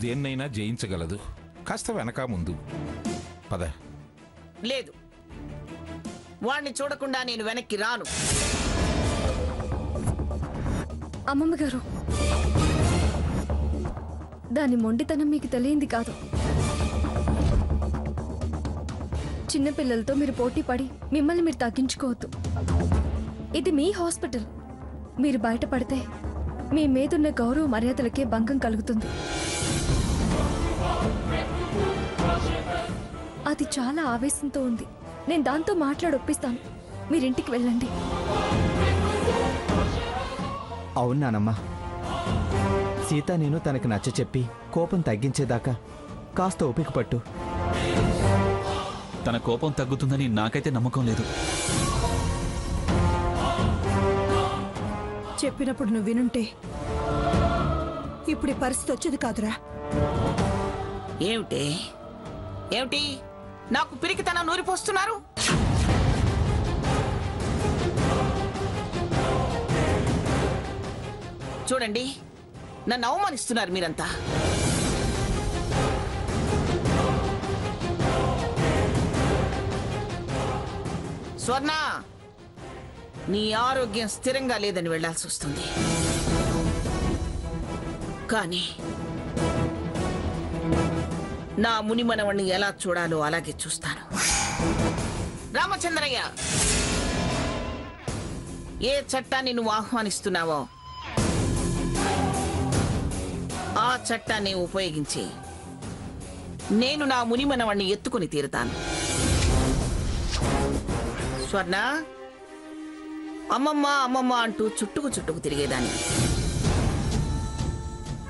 దేన్నైనా జయించగలదు. కాస్త వెనక ముందు పద. లేదు, వాణ్ణి చూడకుండా నేను వెనక్కి రాను. అమ్మమ్మ గారు, దాని మొండితనం మీకు తెలియంది కాదు. చిన్నపిల్లలతో మీరు పోటీ పడి మిమ్మల్ని మీరు తగ్గించుకోవద్దు. ఇది మీ హాస్పిటల్. మీరు బయటపడితే మీ మీదున్న గౌరవ మర్యాదలకే భంగం కలుగుతుంది. అది చాలా ఆవేశంతో ఉంది. నేను దాంతో మాట్లాడొప్పిస్తాను. మీరింటికి వెళ్ళండి. అవును నానమ్మా, సీత నేను తనకు నచ్చ చెప్పి కోపం తగ్గించేదాకా కాస్త ఓపిక పట్టు. తన కోపం తగ్గుతుందని నాకైతే నమ్మకం లేదు. చెప్పినప్పుడు నువ్వు వినుంటే ఇప్పుడు ఈ పరిస్థితి వచ్చేది కాదురా. ఏమిటి ఏమిటి నాకు పిరికితనం నూరిపోస్తున్నారు? చూడండి, నన్ను అవమానిస్తున్నారు మీరంతా. స్వర్ణ, నీ ఆరోగ్యం స్థిరంగా లేదని వెళ్లాల్సి వస్తుంది. కానీ నా మునిమనవణ్ణి ఎలా చూడాలో అలాగే చూస్తాను. రామచంద్రయ్య, ఏ చట్టాన్ని నువ్వు ఆహ్వానిస్తున్నావో ఆ చట్టాన్ని ఉపయోగించి నేను నా మునిమనవణ్ణి ఎత్తుకుని తీరుతాను. స్వర్ణ, అమ్మమ్మ అమ్మమ్మ అంటూ చుట్టుకు తిరిగేదాన్ని.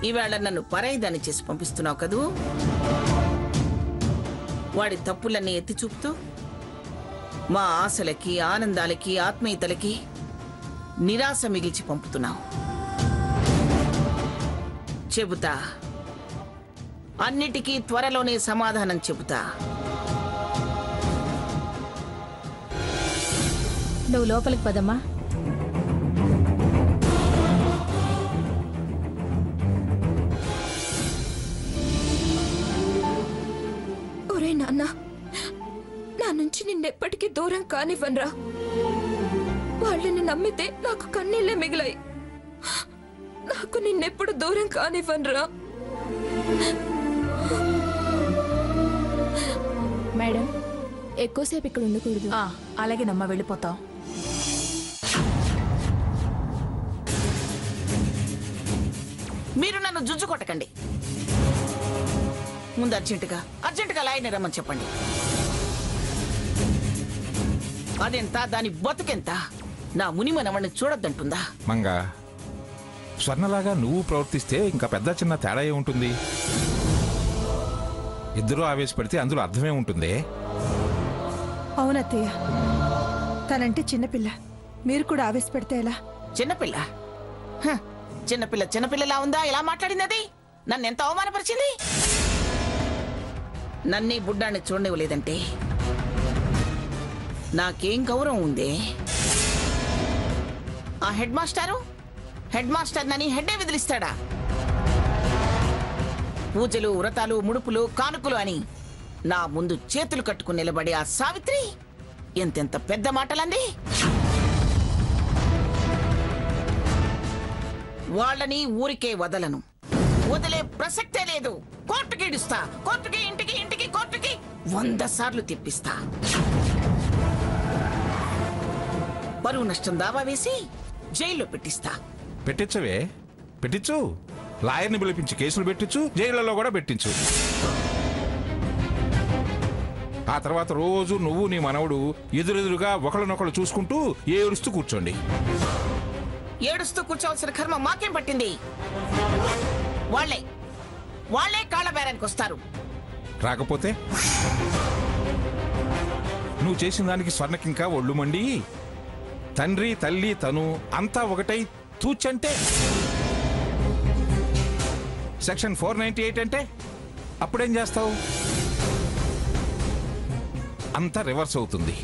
ఈవేళ నన్ను పరాయిదాన్ని చేసి పంపిస్తున్నావు కదూ. వాడి తప్పులన్నీ ఎత్తి చూపుతూ మా ఆశలకి, ఆనందాలకి, ఆత్మీయతలకి నిరాశ మిగిల్చి పంపుతున్నావు. చెబుతా, అన్నిటికీ త్వరలోనే సమాధానం చెబుతా. నువ్వు లోపలికి పదమ్మా. ఒరే నాన్న, నా నుంచి నిన్నెప్పటికీ దూరం కానివ్వనరా. వాళ్ళని నమ్మితే నాకు కన్నీళ్లే మిగిలాయి. నాకు నిన్నెప్పుడు దూరం కానివ్వనరా. మేడం, ఎక్కువసేపు ఇక్కడ ఉండకూడదు. అలాగేనమ్మా, వెళ్ళిపోతాం. మీరు నన్ను జుజ్జు కొట్టకండి. ముందు అర్జెంటుగా లాయర్ని రమ్మని చెప్పండి. అదెంత, దాని బతుకెంత? నా మునిమనవణ్ణి చూడొద్దంటుందా? మంగా, స్వర్ణలాగా నువ్వు ప్రవర్తిస్తే ఇంకా పెద్ద చిన్న తేడా ఏముంటుంది? ఇద్దరూ ఆవేశపడితే అందులో అర్థమే ఉంటుంది. అవునత్తయ్య, తనంటే చిన్నపిల్ల. మీరు కూడా ఆవేశపెడితే ఎలా? చిన్నపిల్ల? చిన్నపిల్లలా ఉందా? ఎలా మాట్లాడింది అది? నన్ను ఎంత అవమానపరిచింది. నన్నే బుడ్డాన్ని చూడనివ్వలేదంటే నాకేం గౌరవం ఉంది? ఆ హెడ్ మాస్టర్ నని హెడ్డే విదిలిస్తాడా? పూజలు, వ్రతాలు, ముడుపులు, కానుకలు అని నా ముందు చేతులు కట్టుకుని నిలబడి ఆ సావిత్రి ఎంతెంత పెద్ద మాటలండి. వాళ్ళని ఊరికే వదలను. వదిలే ప్రసక్తే లేదు. కోర్టుకి ఇడుస్తా. కోర్టుకి, ఇంటికి, కోర్టుకి 100 సార్లు తిప్పిస్తా. పరువు నష్టం దావా వేసి జైల్లో పెట్టిస్తా. పెట్టించు. లాయర్ని పిలిపించి కేసులు పెట్టించు, జైళ్లలో కూడా పెట్టించు. ఆ తర్వాత రోజు నువ్వు నీ మనవడు ఎదురెదురుగా ఒకళ్ళనొకళ్ళు చూసుకుంటూ ఏడుస్తూ కూర్చోండి. ఏడుస్తూ కూర్చోవలసిన కర్మ మాకేం పట్టింది? వాళ్ళే కాళ్ళ బేరానికి వస్తారు. రాకపోతే నువ్వు చేసిన దానికి స్వర్ణకింకా ఒళ్ళు మండి తండ్రి, తల్లి, తను అంతా ఒకటై తూచంటే, సెక్షన్ 498 అంటే అప్పుడేం చేస్తావు? అంతా రివర్స్ అవుతుంది.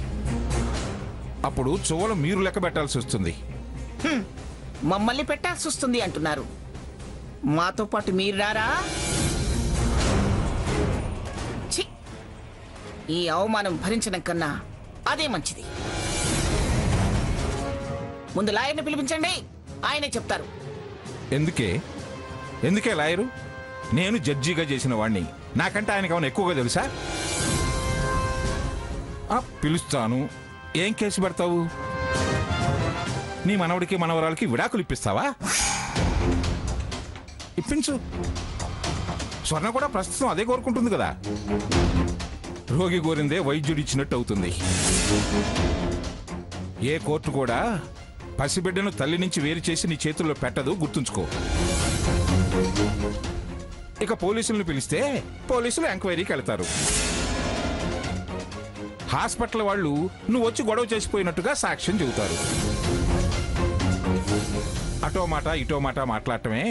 అప్పుడు చువ్వలు మీరు లెక్క పెట్టాల్సి వస్తుంది. మమ్మల్ని పెట్టాల్సి వస్తుంది అంటున్నారు. మాతో పాటు మీరు రారా? ఈ అవమానం భరించడం కన్నా అదే మంచిది. ముందు లాయర్ని పిలిపించండి, ఆయనే చెప్తారు. ఎందుకే లాయరు? నేను జడ్జిగా చేసిన వాణ్ణి, నాకంటే ఆయనకు ఏమైనా ఎక్కువగా తెలుసా? పిలుస్తాను. ఏం కేసు పెడతావు? నీ మనవడికి మనవరాలకి విడాకులు ఇప్పిస్తావా? ఇప్పించు. స్వర్ణ కూడా ప్రస్తుతం అదే కోరుకుంటుంది కదా. రోగి కోరిందే వైద్యుడు ఇచ్చినట్టు అవుతుంది. ఏ కోర్టు కూడా పసిబిడ్డను తల్లి నుంచి వేరు చేసి నీ చేతుల్లో పెట్టదు, గుర్తుంచుకో. ఇక పోలీసులను పిలిస్తే పోలీసులు ఎంక్వైరీకి వెళ్తారు. హాస్పిటల్ వాళ్ళు నువ్వు వచ్చి గొడవ చేసిపోయినట్టుగా సాక్ష్యం చెబుతారు. అటో మాట ఇటో మాట మాట్లాడటమే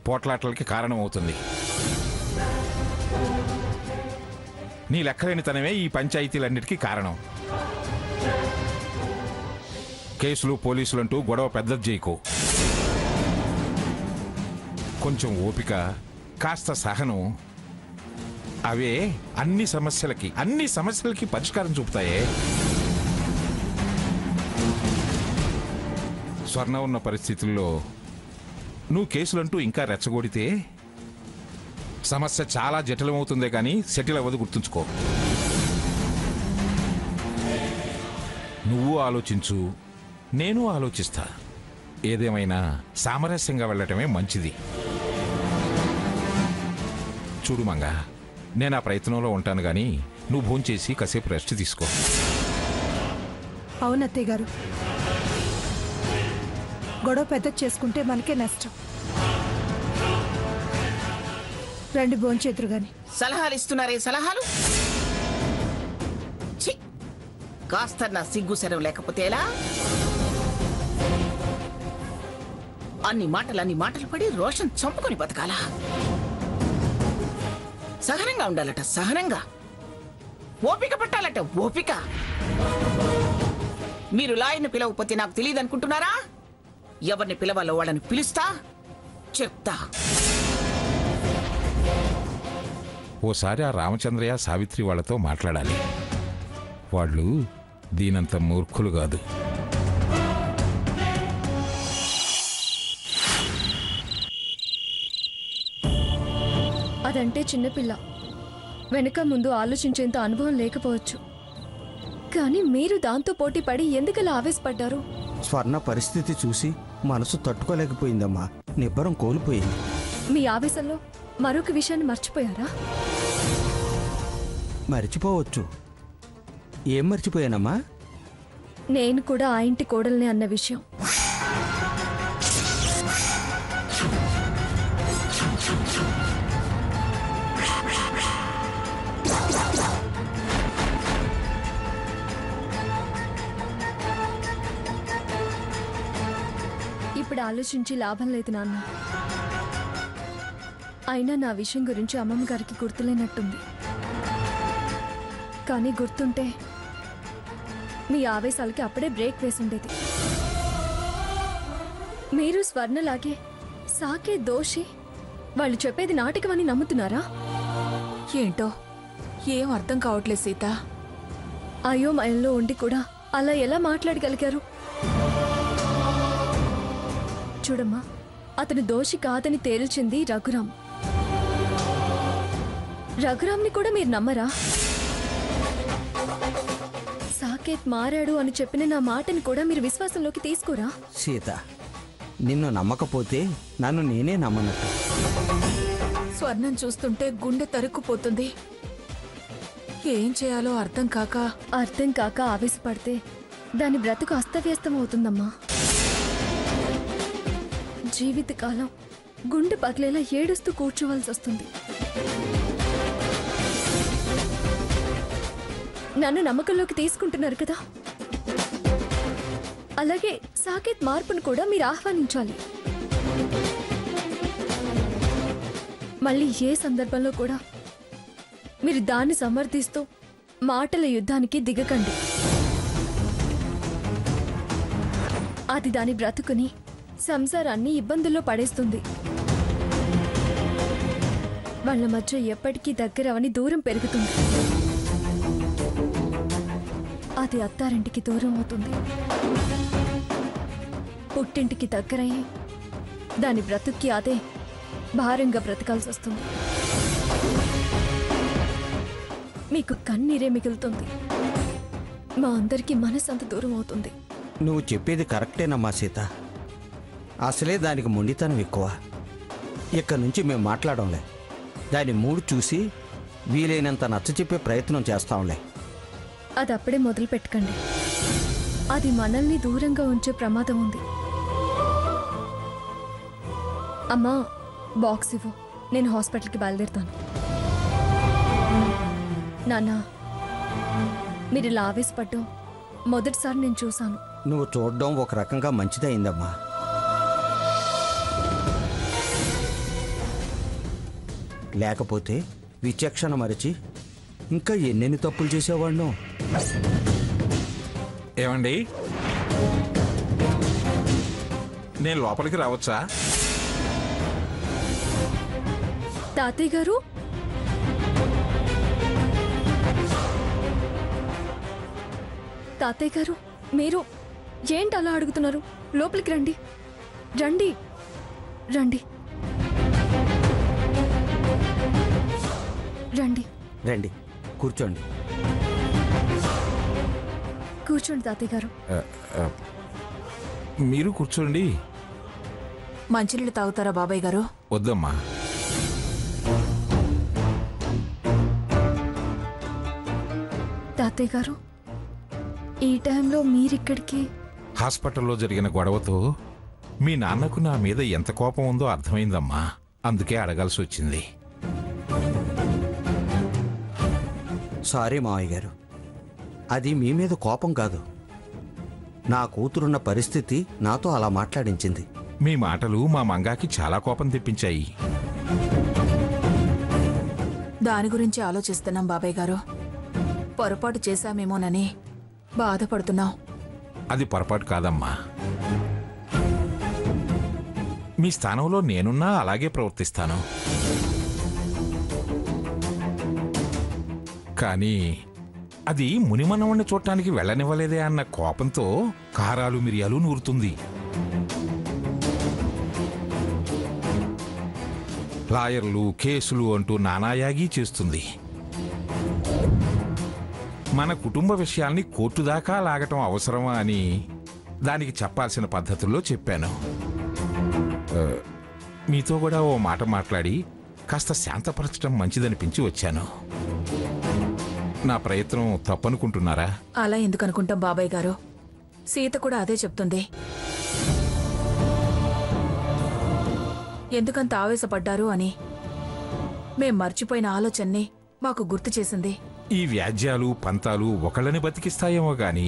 పోట్లాటలకి కారణం అవుతుంది. నీ లెక్కలేని తనమే ఈ పంచాయతీలన్నిటికీ కారణం. కేసులు పోలీసులంటూ గొడవ పెద్దది చేయకు. కొంచెం ఓపిక, కాస్త సహనం, అవే అన్ని సమస్యలకి పరిష్కారం చూపుతాయే. స్వర్ణ ఉన్న పరిస్థితుల్లో నువ్వు కేసులంటూ ఇంకా రెచ్చగొడితే సమస్య చాలా జటిలమవుతుందే కానీ సెటిల్ అవ్వదు, గుర్తుంచుకో. నువ్వు ఆలోచించు, నేను ఆలోచిస్తా. ఏదేమైనా సామరస్యంగా వెళ్ళటమే మంచిది. చూడు మంగ, నేను ఆ ప్రయత్నంలో ఉంటాను గాని నువ్వు భోంచేసి కాసేపు రెస్ట్ తీసుకో. అవునత్తయ్య గారు, గొడవ పెద్ద చేసుకుంటే మనకే నష్టం. రండి భోంచేతురు గాని. సలహాలు ఇస్తున్నారే సలహాలు. ఛీ, కాస్త నా సిగ్గు శరం లేకపోతే ఎలా? అన్ని మాటలు పడి రోషన్ చంపుకొని బతకాలా? సహనంగా ఉండాలట, సహనంగా. ఓపిక పట్టాలట, ఓపిక. మీరు లాయర్ని పిలవకపోతే నాకు తెలియదు అనుకుంటున్నారా? ఎవరిని పిలవాలో వాళ్ళని పిలుస్తా, చెప్తా. ఓసారి ఆ రామచంద్రయ్య సావిత్రి వాళ్ళతో మాట్లాడాలి. వాళ్ళు దీనంత మూర్ఖులు కాదు. అదంటే చిన్నపిల్ల, వెనక ముందు ఆలోచించేంత అనుభవం లేకపోవచ్చు. కానీ మీరు దాంతో పోటీ పడి ఎందుకలా ఆవేశపడ్డారు? స్వర్ణ పరిస్థితి చూసి మనసు తట్టుకోలేకపోయిందమ్మా, నిబ్బరం కోల్పోయింది. మీ ఆవేశంలో మరొక విషయాన్ని మర్చిపోయారా? మర్చిపోవచ్చు. ఏం మర్చిపోయానమ్మా? నేను కూడా ఆ ఇంటి కోడల్ని అన్న విషయం. ఇప్పుడు ఆలోచించి లాభం లేదు నాన్న. అయినా నా విషయం గురించి అమ్మమ్మ గారికి గుర్తులేనట్టుంది. కానీ గుర్తుంటే మీ ఆవేశాలకి అప్పుడే బ్రేక్ వేసుండేది. మీరు స్వర్ణలాగే సాకే దోషి, వాళ్ళు చెప్పేది నాటకమని నమ్ముతున్నారా? ఏంటో ఏం అర్థం కావట్లేదు సీత. అయోమయంలో ఉండి కూడా అలా ఎలా మాట్లాడగలిగారు? చూడమ్మా, అతను దోషి కాదని తేల్చింది రఘురాం. రఘురాంని కూడా మీరు నమ్మరా? సాకేత్ మారాడు అని చెప్పిన నా మాటని కూడా మీరు విశ్వాసంలోకి తీసుకోరా? సీత, నిన్ను నమ్మకపోతే నన్ను నేనే నమ్మనట్టు. స్వర్ణం చూస్తుంటే గుండె తరుక్కుపోతుంది. ఏం చేయాలో అర్థం కాక ఆవేశపడితే దాని బ్రతుకు అస్తవ్యస్తం అవుతుందమ్మా. జీవితకాలం గుండె పగిలేలా ఏడుస్తూ కూర్చోవలసి వస్తుంది. నన్ను నమ్మకంలోకి తీసుకుంటున్నారు కదా, అలాగే సాకేత్ మార్పును కూడా మీరు ఆహ్వానించాలి. మళ్ళీ ఏ సందర్భంలో కూడా మీరు దాన్ని సమర్థిస్తూ మాటల యుద్ధానికి దిగకండి. అది దాని బ్రతుకుని, సంసారాన్ని ఇబ్బందుల్లో పడేస్తుంది. వాళ్ళ మధ్య ఎప్పటికీ దగ్గరవని దూరం పెరుగుతుంది. అది అత్తారింటికి దూరం అవుతుంది, పుట్టింటికి దగ్గరయ్యి దాని బ్రతుక్కి అదే భారంగా బ్రతకాల్సి వస్తుంది. మీకు కన్నీరే మిగులుతుంది, మా అందరికీ మనసంత దూరం అవుతుంది. నువ్వు చెప్పేది కరెక్టేనమ్మా సీత. అసలే దానికి మొండితనం ఎక్కువ. ఇక్కడి నుంచి మేము మాట్లాడంలే. దాని మూడు చూసి వీలైనంత నచ్చచెప్పే ప్రయత్నం చేస్తాంలే. అది అప్పుడే మొదలు పెట్టకండి, అది మనల్ని దూరంగా ఉంచే ప్రమాదం ఉంది. అమ్మా, బాక్స్ ఇవ్వు, నేను హాస్పిటల్కి బయలుదేరుతాను. నాన్న, మీరు ఇలా ఆవేశపడ్డం మొదటిసారి నేను చూశాను. నువ్వు చూడడం ఒక రకంగా మంచిదైందమ్మా. లేకపోతే విచక్షణ మరిచి ఇంకా ఎన్నెన్ని తప్పులు చేసేవాడినో. ఏమండి, నేను లోపలికి రావచ్చా? తాతయ్య గారు, తాతయ్య గారు, మీరు ఏంటి అలా అడుగుతున్నారు? లోపలికి రండి, రండి, రండి, రండి. రండి, కూర్చోండి. కూర్చోండి తాతయ్య గారు. మీరు కూర్చోండి. మంచినీళ్ళు తాగుతారా బాబాయ్ గారు? వద్దమ్మా. తాతయ్య గారు, ఈ టైంలో మీరిక్కడికి? హాస్పిటల్లో జరిగిన గొడవతో మీ నాన్నకు నా మీద ఎంత కోపం ఉందో అర్థమైందమ్మా. అందుకే అడగాల్సి వచ్చింది. సారీ మావయ్య గారు, అది మీ మీద కోపం కాదు. నా కూతురున్న పరిస్థితి నాతో అలా మాట్లాడించింది. మీ మాటలు మా మంగాకి చాలా కోపం తెప్పించాయి. దాని గురించి ఆలోచిస్తున్నాం బాబాయ్ గారు. పొరపాటు చేశామేమోనని బాధపడుతున్నాం. అది పొరపాటు కాదమ్మా. మీ స్థానంలో నేనున్నా అలాగే ప్రవర్తిస్తాను. కానీ అది మునిమనవణ్ణి చూడటానికి వెళ్ళనివ్వలేదే అన్న కోపంతో కారాలు మిరియాలు నూరుతుంది. లాయర్లు, కేసులు అంటూ నానాయాగి చేస్తుంది. మన కుటుంబ విషయాల్ని కోర్టు దాకా లాగటం అవసరమా అని దానికి చెప్పాల్సిన పద్ధతుల్లో చెప్పాను. మీతో కూడా ఓ మాట మాట్లాడి కాస్త శాంతపరచడం మంచిదనిపించి వచ్చాను. నా ప్రయత్నం తప్పనుకుంటున్నారా? అలా ఎందుకు అనుకుంటాం బాబాయ్ గారు? సీత కూడా అదే చెప్తుంది. ఎందుకంత ఆవేశపడ్డారు అని మేం మర్చిపోయిన ఆలోచనని మాకు గుర్తు చేసింది. ఈ వ్యాజ్యాలు, పంతాలు ఒకళ్ళని బతికిస్తాయేమో గాని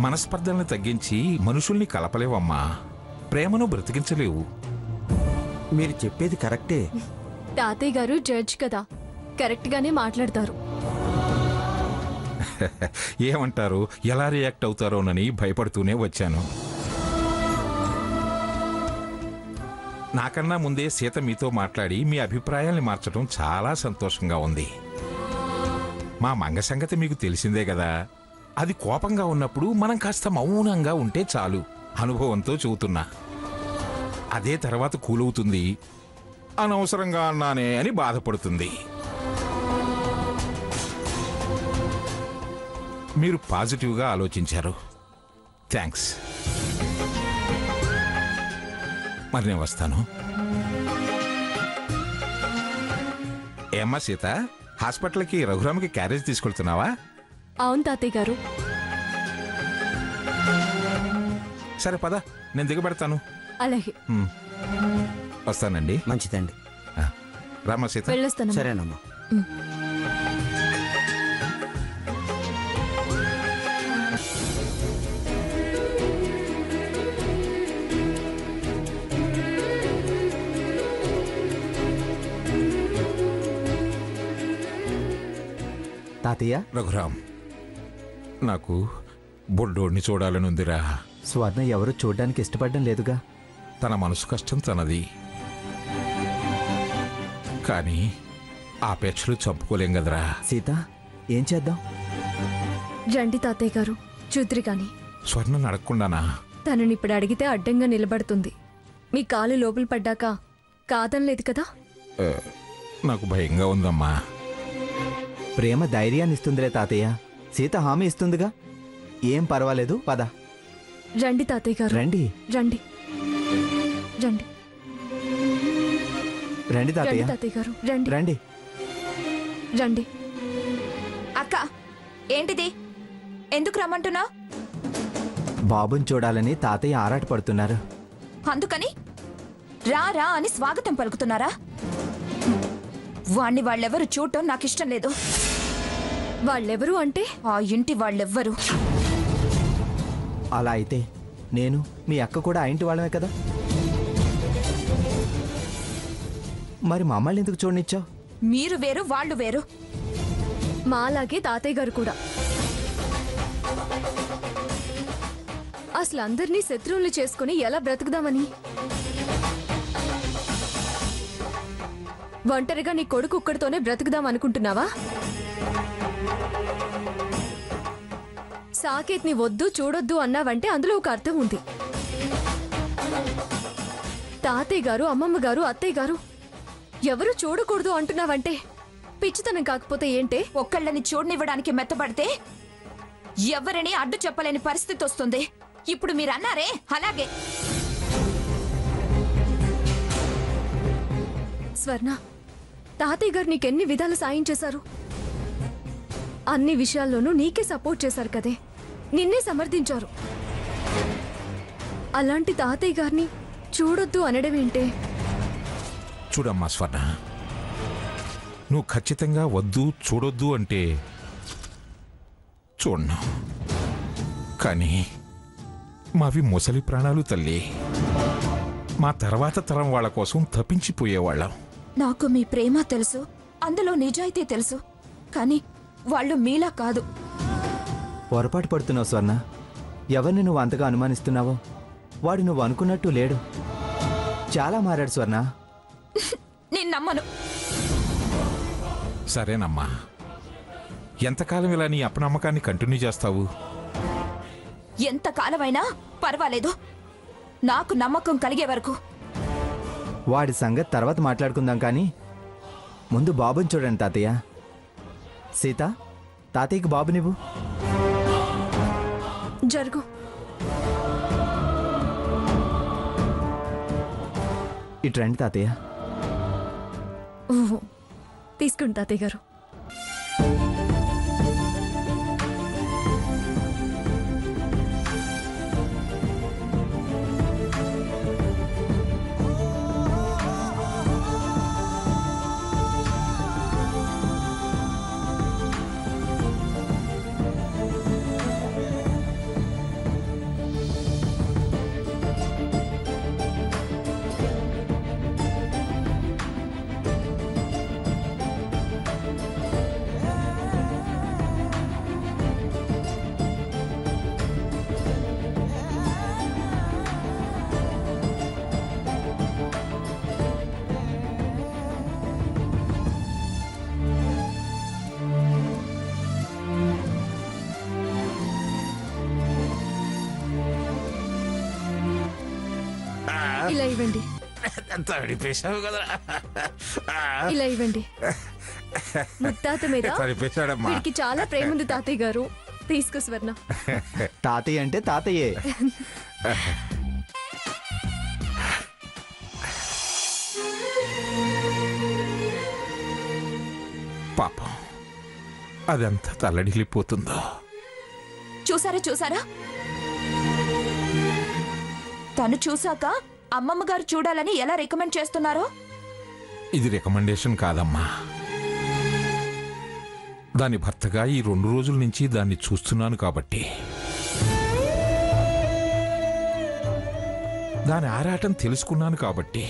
మనస్పర్ధల్ని తగ్గించి మనుషుల్ని కలపలేవమ్మా. ప్రేమను బ్రతికించలేవు. మీరు చెప్పేది కరెక్టే. తాతయ్య గారు జడ్జ్ కదా, కరెక్ట్ గానే మాట్లాడతారు. ఏమంటారు, ఎలా రియాక్ట్ అవుతారోనని భయపడుతూనే వచ్చాను. నాకన్నా ముందే సీత మీతో మాట్లాడి మీ అభిప్రాయాల్ని మార్చడం చాలా సంతోషంగా ఉంది. మా మంగ సంగతి మీకు తెలిసిందే కదా. అది కోపంగా ఉన్నప్పుడు మనం కాస్త మౌనంగా ఉంటే చాలు. అనుభవంతో చెబుతున్నా. అదే తర్వాత కూలవుతుంది. అనవసరంగా అన్నానే అని బాధపడుతుంది. మీరు పాజిటివ్గా ఆలోచించారు. థ్యాంక్స్. మరి నేను వస్తాను. ఏమ్మా సీత, హాస్పిటల్కి రఘురామ్కి క్యారేజ్ తీసుకెళ్తున్నావా? అవును తాతయ్య గారు. సరే పద, నేను దిగబెడతాను. అలాగే. వస్తానండి. మంచిదండి. రామ్మా సీత. వెళ్ళొస్తాను. సరేనమ్మా. తాతయ్య, రఘురామ్, నాకు బొడ్డోడిని చూడాలనుందిరా. స్వర్ణ ఎవరు చూడ్డానికి ఇష్టపడడం లేదుగా. తన మనసు కష్టం తనది. కానీ ఆపేక్షలు చంపుకోలేం కదరా. సీత, ఏం చేద్దాం? రండి తాతయ్య గారు, చూద్దురు కాని. స్వర్ణను అడగకుండానా? తనని ఇప్పుడు అడిగితే అడ్డంగా నిలబడుతుంది. మీ కాలు లోపల పడ్డాక కాదనలేదు కదా. నాకు భయంగా ఉందమ్మా. ప్రేమ ధైర్యాన్ని ఇస్తుందిలే తాతయ్య. సీత హామీ ఇస్తుందిగా. ఏం పర్వాలేదు, పద. రండి తాతయ్య గారు, రండి రండి రండి రండి తాతయ్య. రండి తాతయ్య గారు, రండి రండి. రండి. అక్క, ఏంటిది? ఎందుకు రమ్మంటున్నా? బాబుని చూడాలని తాతయ్య ఆరాటపడుతున్నారు. అందుకని రా రా అని స్వాగతం పలుకుతున్నారా? వాణ్ణి వాళ్ళెవరు చూడటం నాకిష్టం లేదు. వాళ్ళెవరు అంటే? ఆ ఇంటి వాళ్ళెవ్వరు. అలా అయితే నేను మీ అక్క కూడా ఆ ఇంటి వాళ్ళమే కదా. మరి మమ్మల్ని ఎందుకు చూడనిచ్చావు? మీరు వేరు, వాళ్ళు వేరు. మాలాగే తాతయ్య గారు కూడా. అసలు అందరినీ శత్రువులు చేసుకుని ఎలా బ్రతుకుదామని? ఒంటరిగా నీ కొడుకు ఒక్కడితోనే బ్రతుకుదాం అనుకుంటున్నావా? సాకేత్ని వద్దు చూడొద్దు అన్నావంటే అందులో ఒక అర్థం ఉంది. తాతయ్య గారు, అమ్మమ్మ గారు, అత్తయ్య గారు ఎవరు చూడకూడదు అంటున్నావంటే పిచ్చితనం కాకపోతే ఏంటే? ఒక్కళ్ళని చూడనివ్వడానికి మెత్తబడితే ఎవరిని అడ్డు చెప్పలేని పరిస్థితి వస్తుంది. ఇప్పుడు మీరన్నారే అలాగే. స్వర్ణ, తాతయ్య గారు నీకెన్ని విధాలు సాయం చేశారు. అన్ని విషయాల్లోనూ నీకే సపోర్ట్ చేశారు కదే, నిన్నే సమర్థించారు. అలాంటి తాతయ్య గారిని చూడొద్దు అనడం ఏంటే? చూడమ్మా స్వర్ణ, నువ్వు ఖచ్చితంగా వద్దు చూడొద్దు అంటే చూడను. కానీ మావి ముసలి ప్రాణాలు తల్లి. మా తర్వాత తరం వాళ్ళ కోసం తప్పించిపోయేవాళ్ళం. నాకు మీ ప్రేమ తెలుసు, అందులో నిజాయితీ తెలుసు. కానీ వాళ్ళు మీలా కాదు. పొరపాటు పడుతున్నావు స్వర్ణ. ఎవరిని నువ్వు అంతగా అనుమానిస్తున్నావో వాడు నువ్వు అనుకున్నట్టు లేడు. చాలా మారాడు స్వర్ణ. నేను నమ్మను. సరేనమ్మా, ఎంతకాలం ఇలా నీ అపనమ్మకాన్ని కంటిన్యూ చేస్తావు? ఎంతకాలమైనా పర్వాలేదు, నాకు నమ్మకం కలిగే వరకు. వాడి సంగతి తర్వాత మాట్లాడుకుందాం, కానీ ముందు బాబుని చూడండి తాతయ్య. సీత, తాతయ్యకి బాబు నువ్వు జరుగు. ఇటు రండి తాతయ్య. ఓహో, తీసుకోండి తాతయ్య గారు. ఇలా ఇవ్వండి, తడిపేశావు కదా. ఇలా ఇవ్వండి. ముత్తాత మీద తడిపేశాడమ్మా. వీడికి చాలా ప్రేమ ఉంది తాతయ్య గారు. తీసుకో స్వర్ణ. తాతయ్య అంటే తాతయ్యే. పాపం, అదంతా తల్లడిల్లిపోతుందో. చూసారా చూసారా, తను చూశాక అమ్మమ్మ గారు చూడాలని ఎలా రికమెండ్ చేస్తున్నారో. ఇది రికమెండేషన్ కాదమ్మా. దాని భర్తగా ఈ 2 రోజుల నుంచి దాన్ని చూస్తున్నాను కాబట్టి. దాని ఆరాటం తెలుసుకున్నాను కాబట్టి.